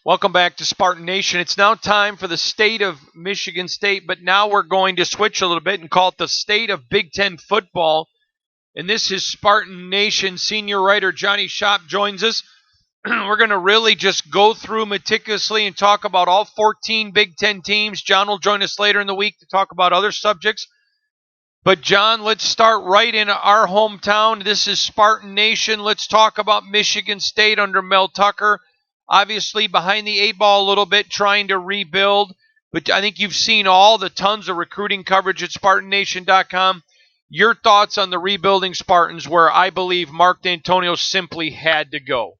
Welcome back to Spartan Nation. It's now time for the state of Michigan State, but now we're going to switch a little bit and call it the state of Big Ten football. And this is Spartan Nation. Senior writer Johnny Shop joins us. We're going to really just go through meticulously and talk about all 14 Big Ten teams. John will join us later in the week to talk about other subjects. But, John, let's start right in our hometown. This is Spartan Nation. Let's talk about Michigan State under Mel Tucker. Obviously behind the eight ball a little bit, trying to rebuild. But I think you've seen all the tons of recruiting coverage at SpartanNation.com. Your thoughts on the rebuilding Spartans, where I believe Mark D'Antonio simply had to go.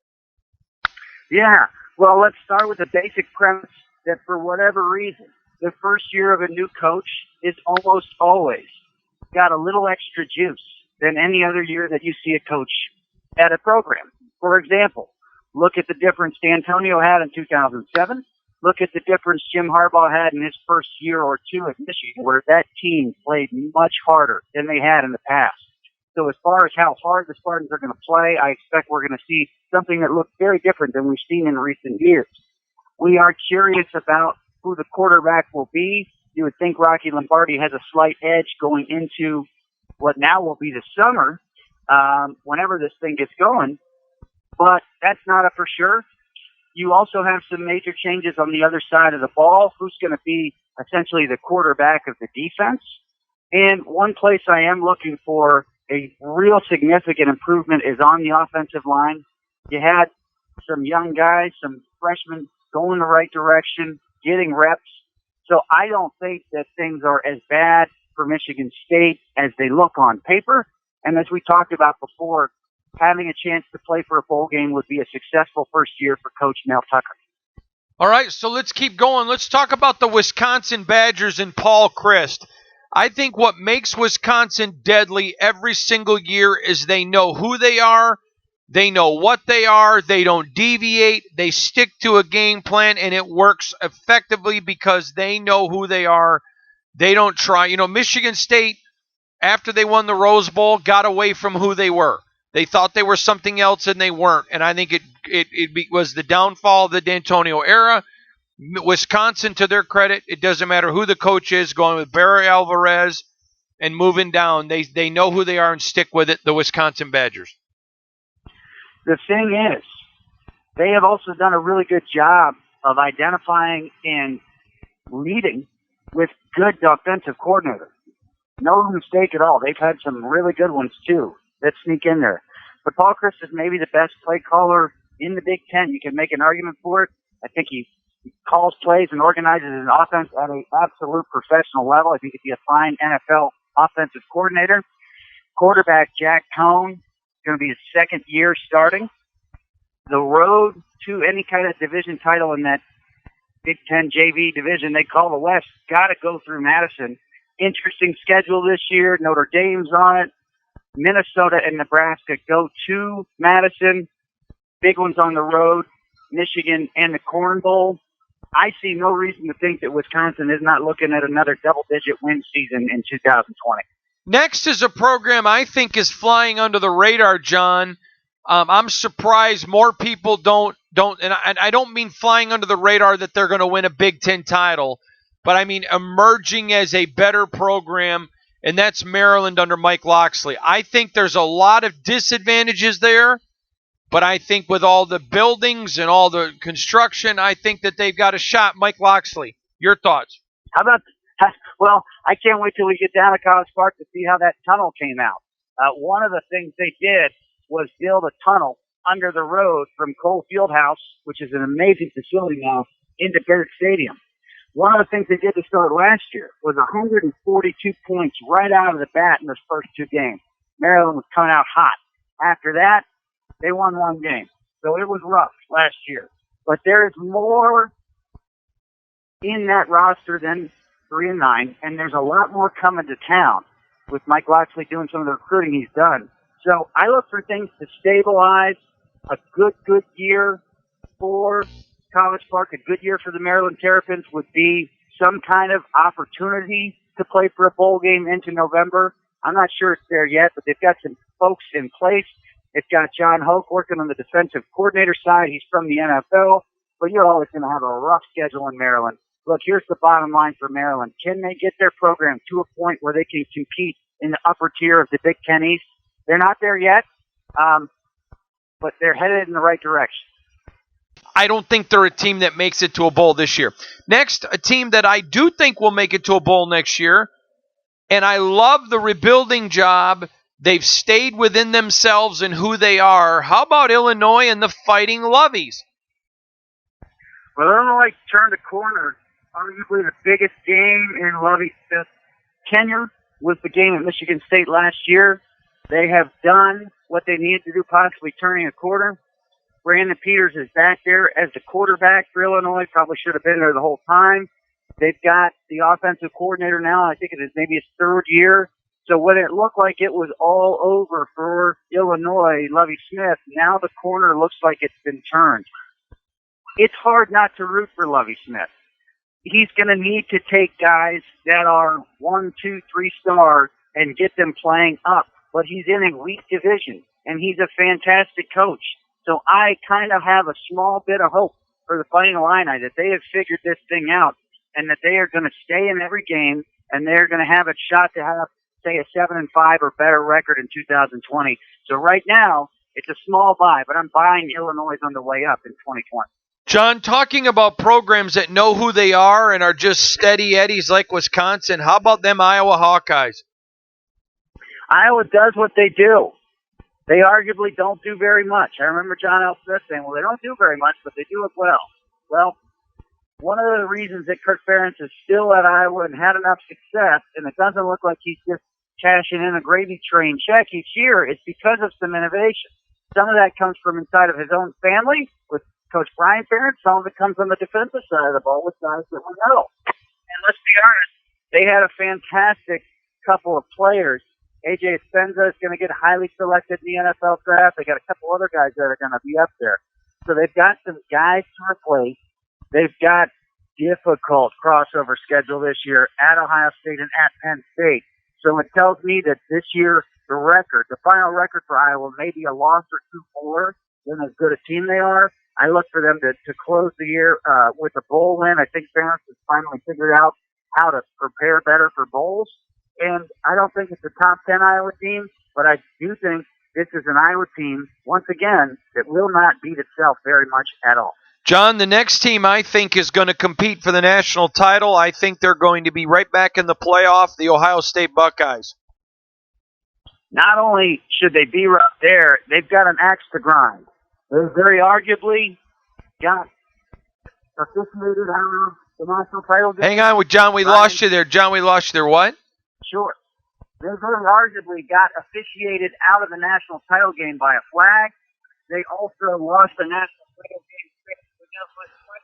Yeah, well, let's start with the basic premise that for whatever reason, the first year of a new coach is almost always got a little extra juice than any other year that you see a coach at a program. For example, look at the difference D'Antonio had in 2007. Look at the difference Jim Harbaugh had in his first year or two at Michigan, where that team played much harder than they had in the past. So as far as how hard the Spartans are going to play, I expect we're going to see something that looks very different than we've seen in recent years. We are curious about who the quarterback will be. You would think Rocky Lombardi has a slight edge going into what now will be the summer, whenever this thing gets going. But that's not a for sure. You also have some major changes on the other side of the ball. Who's going to be essentially the quarterback of the defense? And one place I am looking for a real significant improvement is on the offensive line. You had some young guys, some freshmen going the right direction, getting reps. So I don't think that things are as bad for Michigan State as they look on paper. And as we talked about before, having a chance to play for a bowl game would be a successful first year for Coach Mel Tucker. All right, so let's keep going. Let's talk about the Wisconsin Badgers and Paul Chryst. I think what makes Wisconsin deadly every single year is they know who they are, they know what they are, they don't deviate, they stick to a game plan, and it works effectively because they know who they are. They don't try. You know, Michigan State, after they won the Rose Bowl, got away from who they were. They thought they were something else, and they weren't. And I think it was the downfall of the D'Antonio era. Wisconsin, to their credit, it doesn't matter who the coach is, going with Barry Alvarez and moving down. They know who they are and stick with it, the Wisconsin Badgers. The thing is, they have also done a really good job of identifying and leading with good offensive coordinators. No mistake at all. They've had some really good ones, too, that sneak in there. But Paul Chryst is maybe the best play caller in the Big Ten. You can make an argument for it. I think he calls plays and organizes an offense at an absolute professional level. I think he'd be a fine NFL offensive coordinator. Quarterback Jack Cohn, going to be his second year starting. The road to any kind of division title in that Big Ten JV division they call the West got to go through Madison. Interesting schedule this year. Notre Dame's on it. Minnesota and Nebraska go to Madison. Big ones on the road. Michigan and the Corn Bowl. I see no reason to think that Wisconsin is not looking at another double-digit win season in 2020. Next is a program I think is flying under the radar, John. I'm surprised more people don't, and I don't mean flying under the radar that they're going to win a Big Ten title, but I mean emerging as a better program, and that's Maryland under Mike Locksley. I think there's a lot of disadvantages there, but I think with all the buildings and all the construction, I think that they've got a shot. Mike Locksley, your thoughts? How about, well, I can't wait till we get down to College Park to see how that tunnel came out. One of the things they did was build a tunnel under the road from Cole Fieldhouse, which is an amazing facility now, into Barrett Stadium. One of the things they did to start last year was 142 points right out of the bat in those first two games. Maryland was coming out hot. After that, they won one game. So it was rough last year. But there is more in that roster than 3-9, and there's a lot more coming to town with Mike Locksley doing some of the recruiting he's done. So I look for things to stabilize. A good year for College Park, a good year for the Maryland Terrapins would be some kind of opportunity to play for a bowl game into November. I'm not sure it's there yet, but they've got some folks in place. They've got John Hoke working on the defensive coordinator side. He's from the NFL. but you're always going to have a rough schedule in Maryland. Look, here's the bottom line for Maryland. Can they get their program to a point where they can compete in the upper tier of the Big Ten East? They're not there yet, but they're headed in the right direction. I don't think they're a team that makes it to a bowl this year. Next, a team that I do think will make it to a bowl next year, and I love the rebuilding job. They've stayed within themselves and who they are. How about Illinois and the Fighting Lovies? Well, Illinois turned a corner. Arguably the biggest game in Lovie Smith's tenure was the game at Michigan State last year. They have done what they needed to do, possibly turning a corner. Brandon Peters is back there as the quarterback for Illinois. Probably should have been there the whole time. They've got the offensive coordinator now. I think it is maybe his third year. So when it looked like it was all over for Illinois, Lovie Smith, now the corner looks like it's been turned. It's hard not to root for Lovie Smith. He's going to need to take guys that are 1, 2, 3-star and get them playing up. But he's in a weak division, and he's a fantastic coach. So I kind of have a small bit of hope for the Fighting Illini that they have figured this thing out and that they are going to stay in every game and they're going to have a shot to have, say, a 7-5 or better record in 2020. So right now, it's a small buy, but I'm buying Illinois on the way up in 2020. John, talking about programs that know who they are and are just steady Eddies like Wisconsin, how about them Iowa Hawkeyes? Iowa does what they do. They arguably don't do very much. I remember John L. Smith saying, well, they don't do very much, but they do it well. Well, one of the reasons that Kirk Ferentz is still at Iowa and had enough success, and it doesn't look like he's just cashing in a gravy train check each year, is because of some innovation. Some of that comes from inside of his own family with Coach Brian Ferentz. Some of it comes on the defensive side of the ball with guys that we know. And let's be honest, they had a fantastic couple of players. A.J. Spenza is going to get highly selected in the NFL draft. They got a couple other guys that are going to be up there. So they've got some guys to replace. They've got difficult crossover schedule this year at Ohio State and at Penn State. So it tells me that this year, the final record for Iowa may be a loss or two more than as good a team they are. I look for them to close the year with a bowl win. I think Ferentz has finally figured out how to prepare better for bowls. And I don't think it's a top 10 Iowa team, but I do think this is an Iowa team, once again, that will not beat itself very much at all. John, the next team I think is going to compete for the national title. I think they're going to be right back in the playoff, the Ohio State Buckeyes. Not only should they be right there, they've got an axe to grind. They very arguably got officiated out of the national title game. Hang on with John, we lost you there. John, we lost you there. What? Sure. They very arguably got officiated out of the national title game by a flag. They also lost the national title game.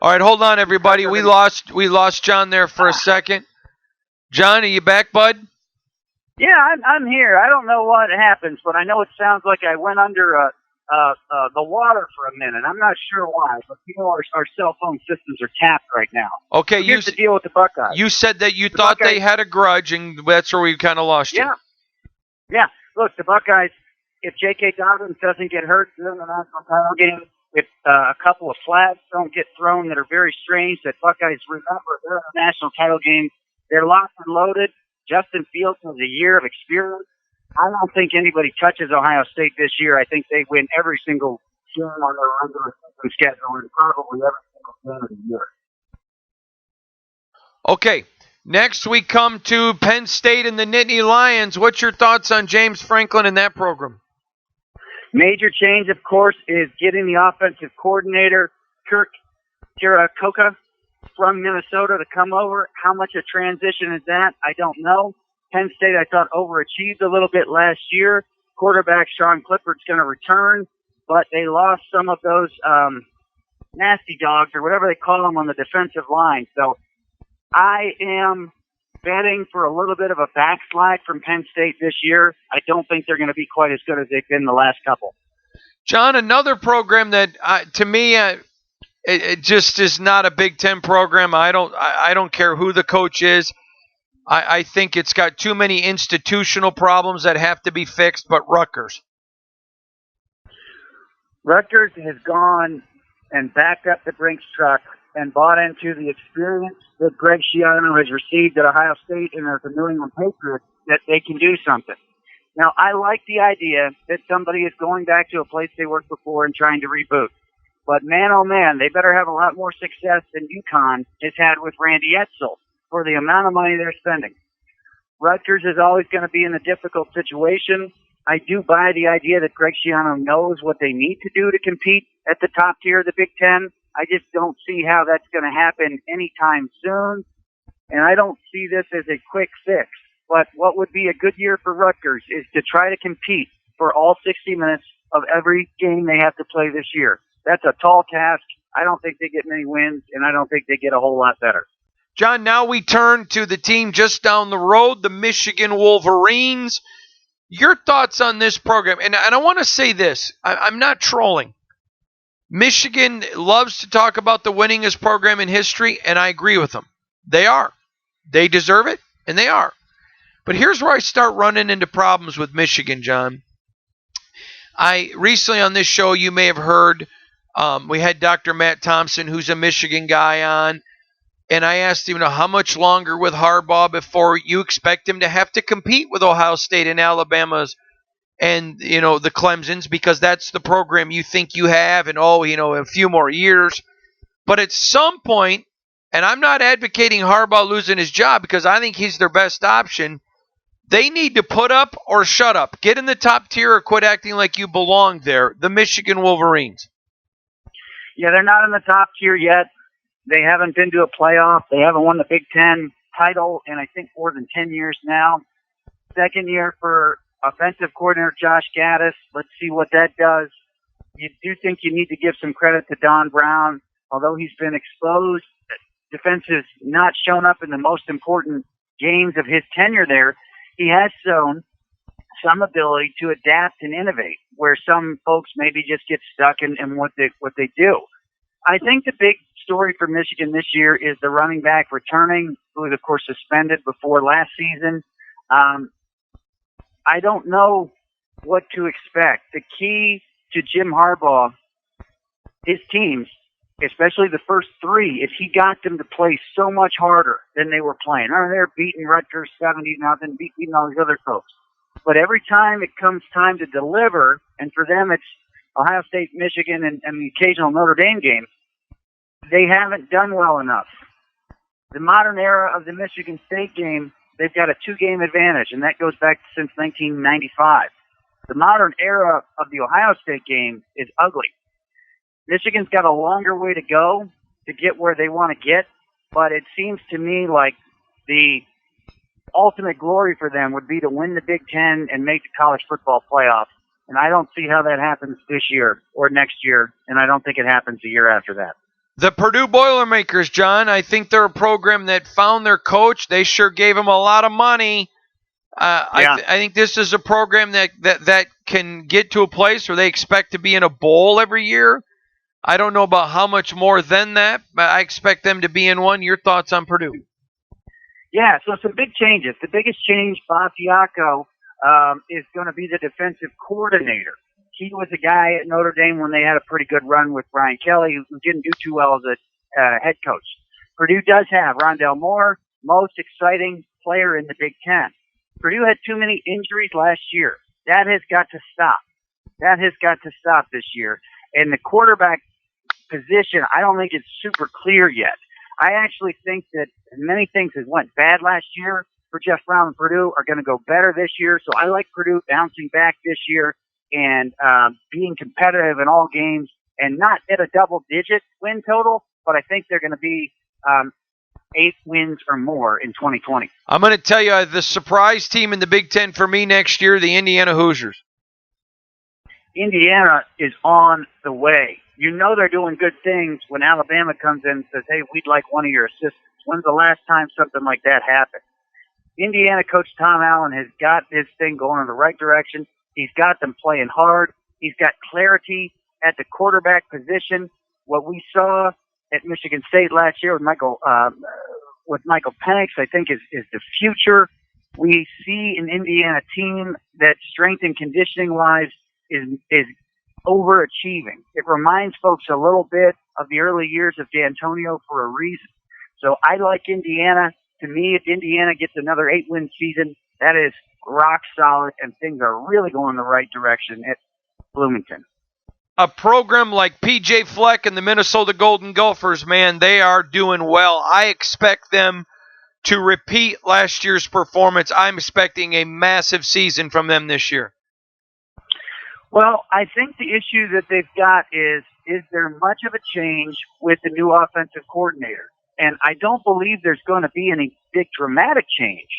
All right, hold on, everybody. We lost John there for a second. John, are you back, bud? Yeah, I'm here. I don't know what happens, but I know it sounds like I went under the water for a minute. I'm not sure why, but our cell phone systems are tapped right now. Okay, so here's the deal with the Buckeyes. You said that you thought Buckeyes, they had a grudge, and that's where we kind of lost you. Yeah. Look, the Buckeyes, if J.K. Dobbins doesn't get hurt during the national title game, if a couple of flags don't get thrown that are very strange, that Buckeyes remember they're in the national title game, they're locked and loaded. Justin Fields has a year of experience. I don't think anybody touches Ohio State this year. I think they win every single game on their regular season schedule and probably every single game of the year. Okay, next we come to Penn State and the Nittany Lions. What's your thoughts on James Franklin and that program? Major change, of course, is getting the offensive coordinator, Kirk Kirakoka, from Minnesota to come over. How much a transition is that? I don't know. Penn State, I thought, overachieved a little bit last year. Quarterback Sean Clifford's going to return, but they lost some of those nasty dogs or whatever they call them on the defensive line. So I am betting for a little bit of a backslide from Penn State this year. I don't think they're going to be quite as good as they've been the last couple. John, another program that, to me, it just is not a Big Ten program. I don't care who the coach is. I think it's got too many institutional problems that have to be fixed, but Rutgers. Rutgers has gone and backed up the Brinks truck and bought into the experience that Greg Schiano has received at Ohio State and as the New England Patriots, that they can do something. Now, I like the idea that somebody is going back to a place they worked before and trying to reboot. But man, oh man, they better have a lot more success than UConn has had with Randy Edsall for the amount of money they're spending. Rutgers is always going to be in a difficult situation. I do buy the idea that Greg Schiano knows what they need to do to compete at the top tier of the Big Ten. I just don't see how that's going to happen anytime soon. And I don't see this as a quick fix. But what would be a good year for Rutgers is to try to compete for all 60 minutes of every game they have to play this year. That's a tall task. I don't think they get many wins, and I don't think they get a whole lot better. John, now we turn to the team just down the road, the Michigan Wolverines. Your thoughts on this program? And I want to say this. I'm not trolling. Michigan loves to talk about the winningest program in history, and I agree with them. They are. They deserve it, and they are. But here's where I start running into problems with Michigan, John. I recently on this show, you may have heard, we had Dr. Matt Thompson, who's a Michigan guy, on, and I asked him, how much longer with Harbaugh before you expect him to have to compete with Ohio State and Alabama's and, the Clemsons, because that's the program you think you have, and, a few more years. But at some point, and I'm not advocating Harbaugh losing his job because I think he's their best option, they need to put up or shut up. Get in the top tier or quit acting like you belong there. The Michigan Wolverines. Yeah, they're not in the top tier yet. They haven't been to a playoff. They haven't won the Big Ten title in, I think, more than 10 years now. Second year for offensive coordinator Josh Gaddis. Let's see what that does. You do think you need to give some credit to Don Brown. Although he's been exposed, defense has not shown up in the most important games of his tenure there. He has shown some ability to adapt and innovate, where some folks maybe just get stuck in what they do. I think the big story for Michigan this year is the running back returning, who was, of course, suspended before last season. I don't know what to expect. The key to Jim Harbaugh, his teams, especially the first three, is he got them to play so much harder than they were playing. They're beating Rutgers 70-0, beating all these other folks. But every time it comes time to deliver, and for them it's Ohio State, Michigan, and the occasional Notre Dame game, they haven't done well enough. The modern era of the Michigan State game, they've got a 2-game advantage, and that goes back since 1995. The modern era of the Ohio State game is ugly. Michigan's got a longer way to go to get where they want to get, but it seems to me like the ultimate glory for them would be to win the Big Ten and make the college football playoff. And I don't see how that happens this year or next year, and I don't think it happens a year after that. The Purdue Boilermakers, John, I think they're a program that found their coach. They sure gave him a lot of money. I think this is a program that can get to a place where they expect to be in a bowl every year. I don't know about how much more than that, but I expect them to be in one. Your thoughts on Purdue? Yeah, so some big changes. The biggest change, Bob Fiacco, is going to be the defensive coordinator. He was a guy at Notre Dame when they had a pretty good run with Brian Kelly, who didn't do too well as a head coach. Purdue does have Rondell Moore, most exciting player in the Big Ten. Purdue had too many injuries last year. That has got to stop. That has got to stop this year. And the quarterback position, I don't think it's super clear yet. I actually think that many things that went bad last year for Jeff Brown and Purdue are going to go better this year. So I like Purdue bouncing back this year and being competitive in all games, and not at a double-digit win total, but I think they're going to be 8 wins or more in 2020. I'm going to tell you the surprise team in the Big Ten for me next year, the Indiana Hoosiers. Indiana is on the way. You know they're doing good things when Alabama comes in and says, hey, we'd like one of your assistants. When's the last time something like that happened? Indiana coach Tom Allen has got this thing going in the right direction. He's got them playing hard. He's got clarity at the quarterback position. What we saw at Michigan State last year with Michael Penix, I think is the future. We see an Indiana team that strength and conditioning wise is overachieving. It reminds folks a little bit of the early years of D'Antonio for a reason. So I like Indiana. To me, if Indiana gets another 8-win season, that is rock solid, and things are really going the right direction at Bloomington. A program like PJ Fleck and the Minnesota Golden Gophers, man, they are doing well. I expect them to repeat last year's performance. I'm expecting a massive season from them this year. Well, I think the issue that they've got is there much of a change with the new offensive coordinator? And I don't believe there's going to be any big dramatic change.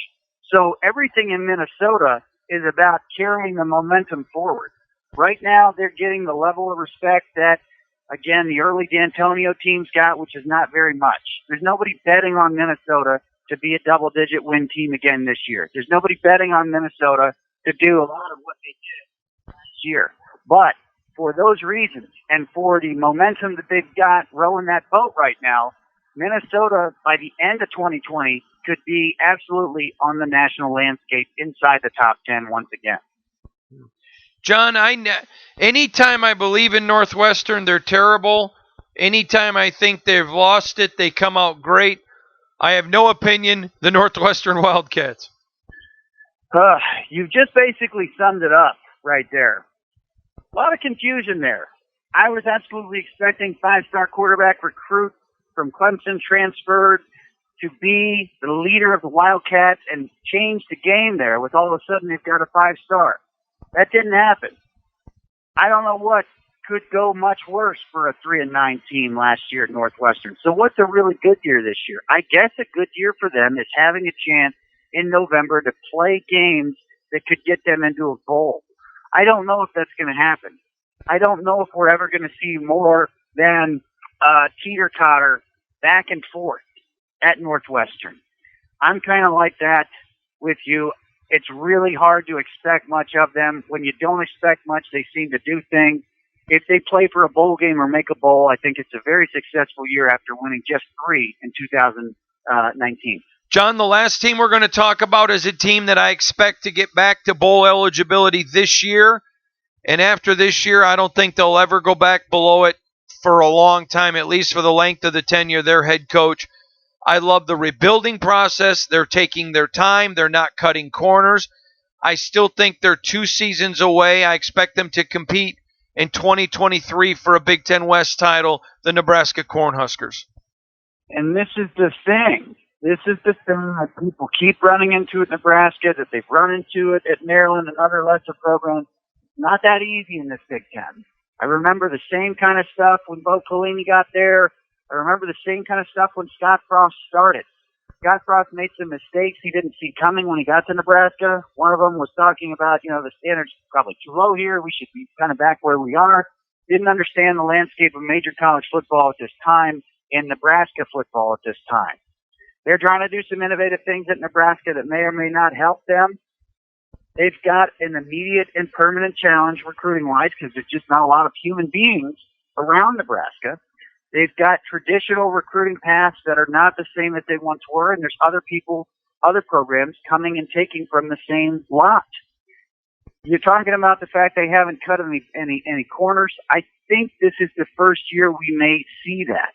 So everything in Minnesota is about carrying the momentum forward. Right now, they're getting the level of respect that, again, the early D'Antonio teams got, which is not very much. There's nobody betting on Minnesota to be a double-digit win team again this year. There's nobody betting on Minnesota to do a lot of what they did last year. But for those reasons and for the momentum that they've got rowing that boat right now, Minnesota, by the end of 2020, could be absolutely on the national landscape inside the top 10 once again. John, anytime I believe in Northwestern, they're terrible. Anytime I think they've lost it, they come out great. I have no opinion, the Northwestern Wildcats. You've just basically summed it up right there. A lot of confusion there. I was absolutely expecting 5-star quarterback recruit from Clemson transferred to be the leader of the Wildcats and change the game there with all of a sudden they've got a 5-star. That didn't happen. I don't know what could go much worse for a 3-9 team last year at Northwestern. So what's a really good year this year? I guess a good year for them is having a chance in November to play games that could get them into a bowl. I don't know if that's going to happen. I don't know if we're ever going to see more than teeter-totter back and forth at Northwestern. I'm kind of like that with you. It's really hard to expect much of them. When you don't expect much, they seem to do things. If they play for a bowl game or make a bowl, I think it's a very successful year after winning just 3 in 2019. John, the last team we're going to talk about is a team that I expect to get back to bowl eligibility this year. And after this year, I don't think they'll ever go back below it for a long time, at least for the length of the tenure of their head coach. I love the rebuilding process. They're taking their time. They're not cutting corners. I still think they're 2 seasons away. I expect them to compete in 2023 for a Big Ten West title, the Nebraska Cornhuskers. And this is the thing. This is the thing that people keep running into at Nebraska, that they've run into it at Maryland and other lesser programs. Not that easy in this Big Ten. I remember the same kind of stuff when Bo Pelini got there. I remember the same kind of stuff when Scott Frost started. Scott Frost made some mistakes he didn't see coming when he got to Nebraska. One of them was talking about, the standards are probably too low here. We should be kind of back where we are. Didn't understand the landscape of major college football at this time and Nebraska football at this time. They're trying to do some innovative things at Nebraska that may or may not help them. They've got an immediate and permanent challenge recruiting-wise because there's just not a lot of human beings around Nebraska. They've got traditional recruiting paths that are not the same that they once were, and there's other people, other programs coming and taking from the same lot. You're talking about the fact they haven't cut any corners. I think this is the first year we may see that.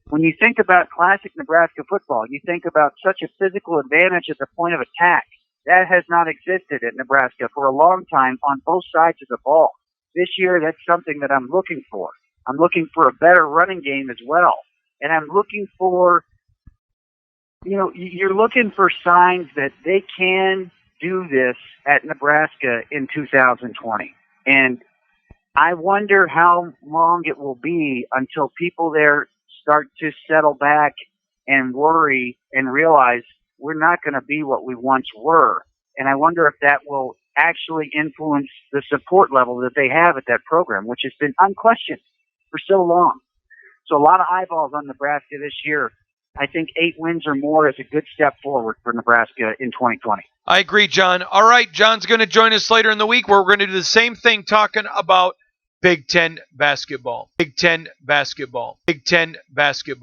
When you think about classic Nebraska football, you think about such a physical advantage at the point of attack. That has not existed at Nebraska for a long time on both sides of the ball. This year, that's something that I'm looking for. I'm looking for a better running game as well. And I'm looking for, you're looking for signs that they can do this at Nebraska in 2020. And I wonder how long it will be until people there start to settle back and worry and realize we're not going to be what we once were. And I wonder if that will actually influence the support level that they have at that program, which has been unquestioned for so long. So a lot of eyeballs on Nebraska this year. I think 8 wins or more is a good step forward for Nebraska in 2020. I agree, John. All right, John's going to join us later in the week where we're going to do the same thing, talking about Big Ten basketball. Big Ten basketball. Big Ten basketball.